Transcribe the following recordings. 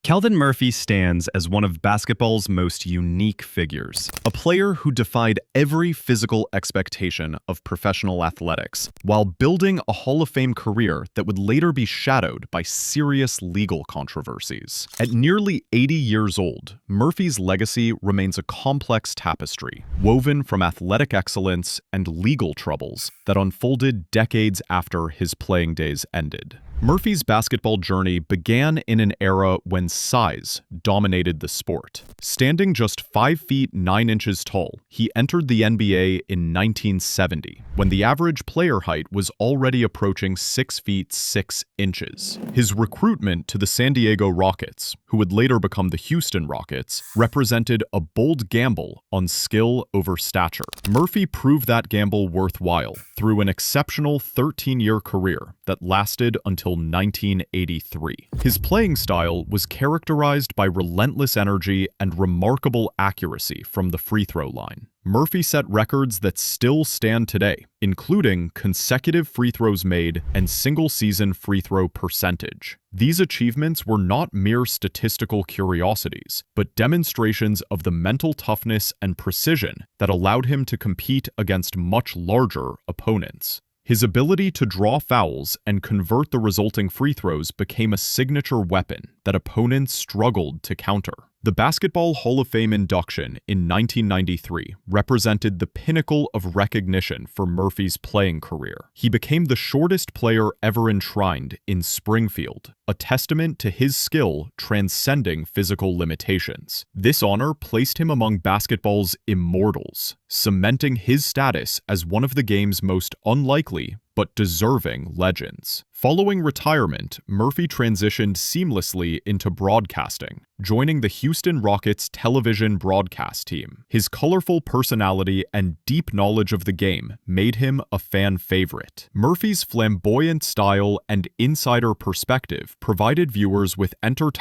Calvin Murphy stands as one of basketball's most unique figures, a player who defied every physical expectation of professional athletics, while building a Hall of Fame career that would later be shadowed by serious legal controversies. At nearly 80 years old, Murphy's legacy remains a complex tapestry, woven from athletic excellence and legal troubles that unfolded decades after his playing days ended. Murphy's basketball journey began in an era when size dominated the sport. Standing just 5 feet 9 inches tall, he entered the NBA in 1970, when the average player height was already approaching 6 feet 6 inches. His recruitment to the San Diego Rockets, who would later become the Houston Rockets, represented a bold gamble on skill over stature. Murphy proved that gamble worthwhile through an exceptional 13-year career that lasted until 1983. His playing style was characterized by relentless energy and remarkable accuracy from the free throw line. Murphy set records that still stand today, including consecutive free throws made and single-season free throw percentage. These achievements were not mere statistical curiosities, but demonstrations of the mental toughness and precision that allowed him to compete against much larger opponents. His ability to draw fouls and convert the resulting free throws became a signature weapon that opponents struggled to counter. The Basketball Hall of Fame induction in 1993 represented the pinnacle of recognition for Murphy's playing career. He became the shortest player ever enshrined in Springfield, a testament to his skill transcending physical limitations. This honor placed him among basketball's immortals, cementing his status as one of the game's most unlikely but deserving legends. Following retirement, Murphy transitioned seamlessly into broadcasting, joining the Houston Rockets television broadcast team. His colorful personality and deep knowledge of the game made him a fan favorite. Murphy's flamboyant style and insider perspective provided viewers with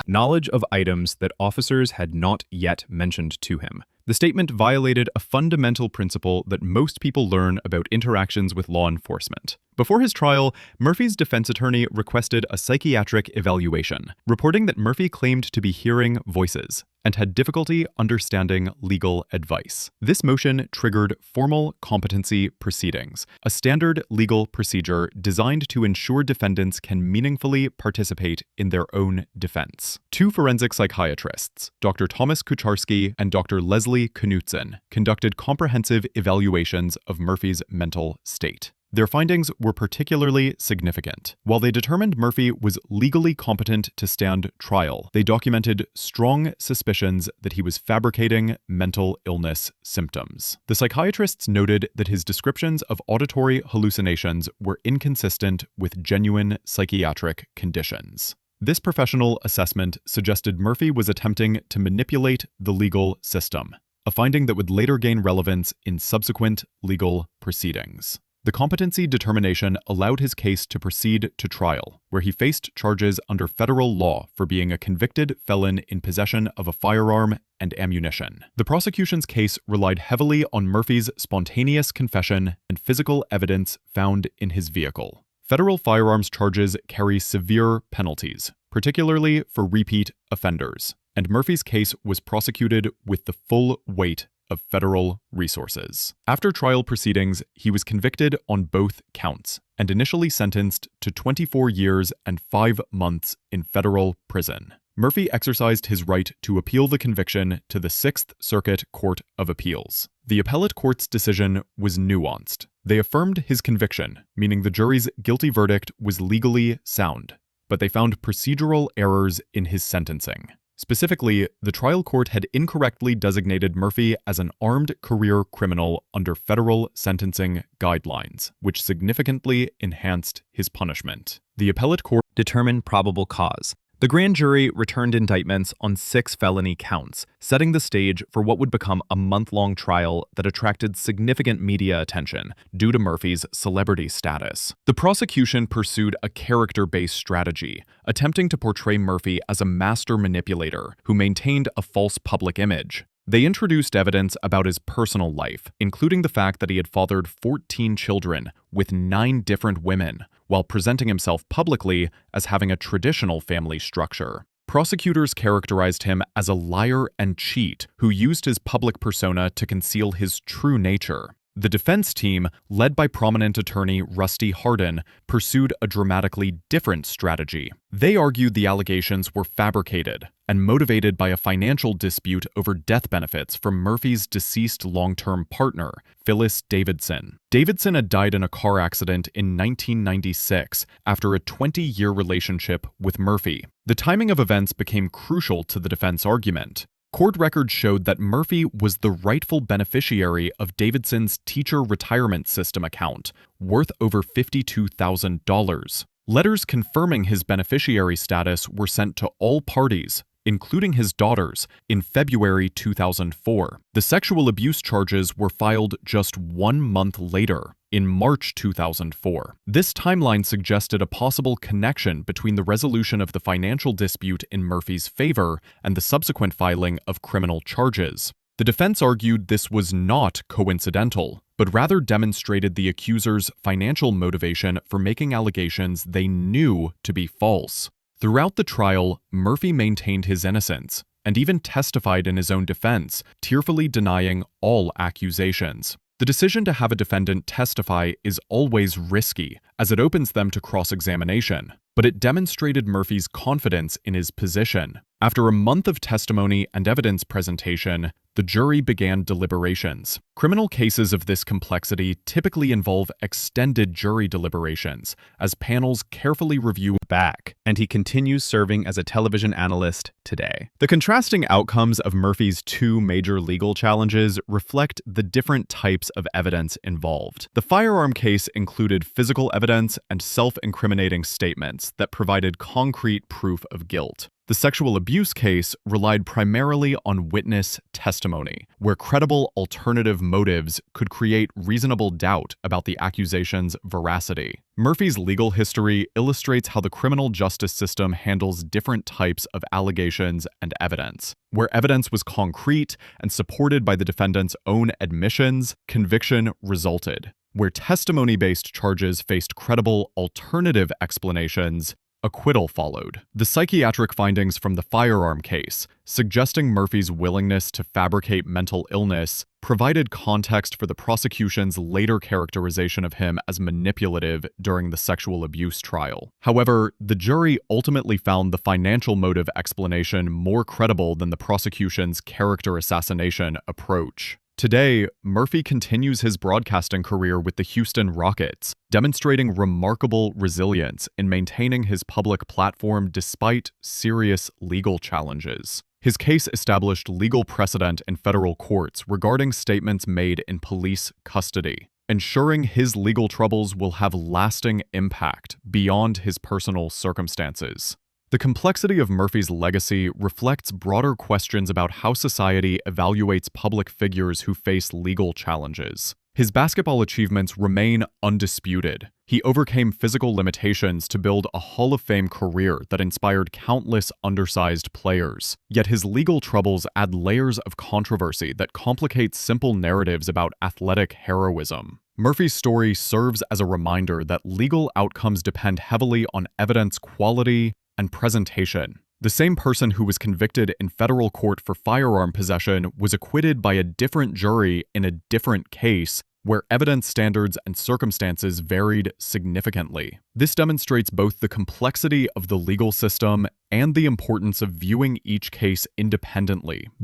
knowledge of items that officers had not yet mentioned to him. The statement violated a fundamental principle that most people learn about interactions with law enforcement. Before his trial, Murphy's defense attorney requested a psychiatric evaluation, reporting that Murphy claimed to be hearing voices and had difficulty understanding legal advice. This motion triggered formal competency proceedings, a standard legal procedure designed to ensure defendants can meaningfully participate in their own defense. 2 forensic psychiatrists, Dr. Thomas Kucharski and Dr. Leslie Knutson, conducted comprehensive evaluations of Murphy's mental state. Their findings were particularly significant. While they determined Murphy was legally competent to stand trial, they documented strong suspicions that he was fabricating mental illness symptoms. The psychiatrists noted that his descriptions of auditory hallucinations were inconsistent with genuine psychiatric conditions. This professional assessment suggested Murphy was attempting to manipulate the legal system, a finding that would later gain relevance in subsequent legal proceedings. The competency determination allowed his case to proceed to trial, where he faced charges under federal law for being a convicted felon in possession of a firearm and ammunition. The prosecution's case relied heavily on Murphy's spontaneous confession and physical evidence found in his vehicle. Federal firearms charges carry severe penalties, particularly for repeat offenders, and Murphy's case was prosecuted with the full weight of federal resources. After trial proceedings, he was convicted on both counts and initially sentenced to 24 years and 5 months in federal prison. Murphy exercised his right to appeal the conviction to the Sixth Circuit Court of Appeals. The appellate court's decision was nuanced. They affirmed his conviction, meaning the jury's guilty verdict was legally sound, but they found procedural errors in his sentencing. Specifically, the trial court had incorrectly designated Murphy as an armed career criminal under federal sentencing guidelines, which significantly enhanced his punishment. The appellate court determined probable cause. The grand jury returned indictments on 6 felony counts, setting the stage for what would become a month-long trial that attracted significant media attention due to Murphy's celebrity status. The prosecution pursued a character-based strategy, attempting to portray Murphy as a master manipulator who maintained a false public image. They introduced evidence about his personal life, including the fact that he had fathered 14 children with 9 different women, while presenting himself publicly as having a traditional family structure. Prosecutors characterized him as a liar and cheat who used his public persona to conceal his true nature. The defense team, led by prominent attorney Rusty Hardin, pursued a dramatically different strategy. They argued the allegations were fabricated and motivated by a financial dispute over death benefits from Murphy's deceased long-term partner, Phyllis Davidson. Davidson had died in a car accident in 1996 after a 20-year relationship with Murphy. The timing of events became crucial to the defense argument. Court records showed that Murphy was the rightful beneficiary of Davidson's teacher retirement system account, worth over $52,000. Letters confirming his beneficiary status were sent to all parties, including his daughters, in February 2004. The sexual abuse charges were filed just 1 month later, in March 2004. This timeline suggested a possible connection between the resolution of the financial dispute in Murphy's favor and the subsequent filing of criminal charges. The defense argued this was not coincidental, but rather demonstrated the accuser's financial motivation for making allegations they knew to be false. Throughout the trial, Murphy maintained his innocence and even testified in his own defense, tearfully denying all accusations. The decision to have a defendant testify is always risky, as it opens them to cross-examination, but it demonstrated Murphy's confidence in his position. After a month of testimony and evidence presentation, the jury began deliberations. Criminal cases of this complexity typically involve extended jury deliberations, as panels carefully review back, and he continues serving as a television analyst today. The contrasting outcomes of Murphy's two major legal challenges reflect the different types of evidence involved. The firearm case included physical evidence and self-incriminating statements that provided concrete proof of guilt. The sexual abuse case relied primarily on witness testimony, where credible alternative motives could create reasonable doubt about the accusation's veracity. Murphy's legal history illustrates how the criminal justice system handles different types of allegations and evidence. Where evidence was concrete and supported by the defendant's own admissions, conviction resulted. Where testimony-based charges faced credible alternative explanations, acquittal followed. The psychiatric findings from the firearm case, suggesting Murphy's willingness to fabricate mental illness, provided context for the prosecution's later characterization of him as manipulative during the sexual abuse trial. However, the jury ultimately found the financial motive explanation more credible than the prosecution's character assassination approach. Today, Murphy continues his broadcasting career with the Houston Rockets, demonstrating remarkable resilience in maintaining his public platform despite serious legal challenges. His case established legal precedent in federal courts regarding statements made in police custody, ensuring his legal troubles will have lasting impact beyond his personal circumstances. The complexity of Murphy's legacy reflects broader questions about how society evaluates public figures who face legal challenges. His basketball achievements remain undisputed. He overcame physical limitations to build a Hall of Fame career that inspired countless undersized players. Yet his legal troubles add layers of controversy that complicate simple narratives about athletic heroism. Murphy's story serves as a reminder that legal outcomes depend heavily on evidence quality and presentation. The same person who was convicted in federal court for firearm possession was acquitted by a different jury in a different case where evidence standards and circumstances varied significantly. This demonstrates both the complexity of the legal system and the importance of viewing each case independently,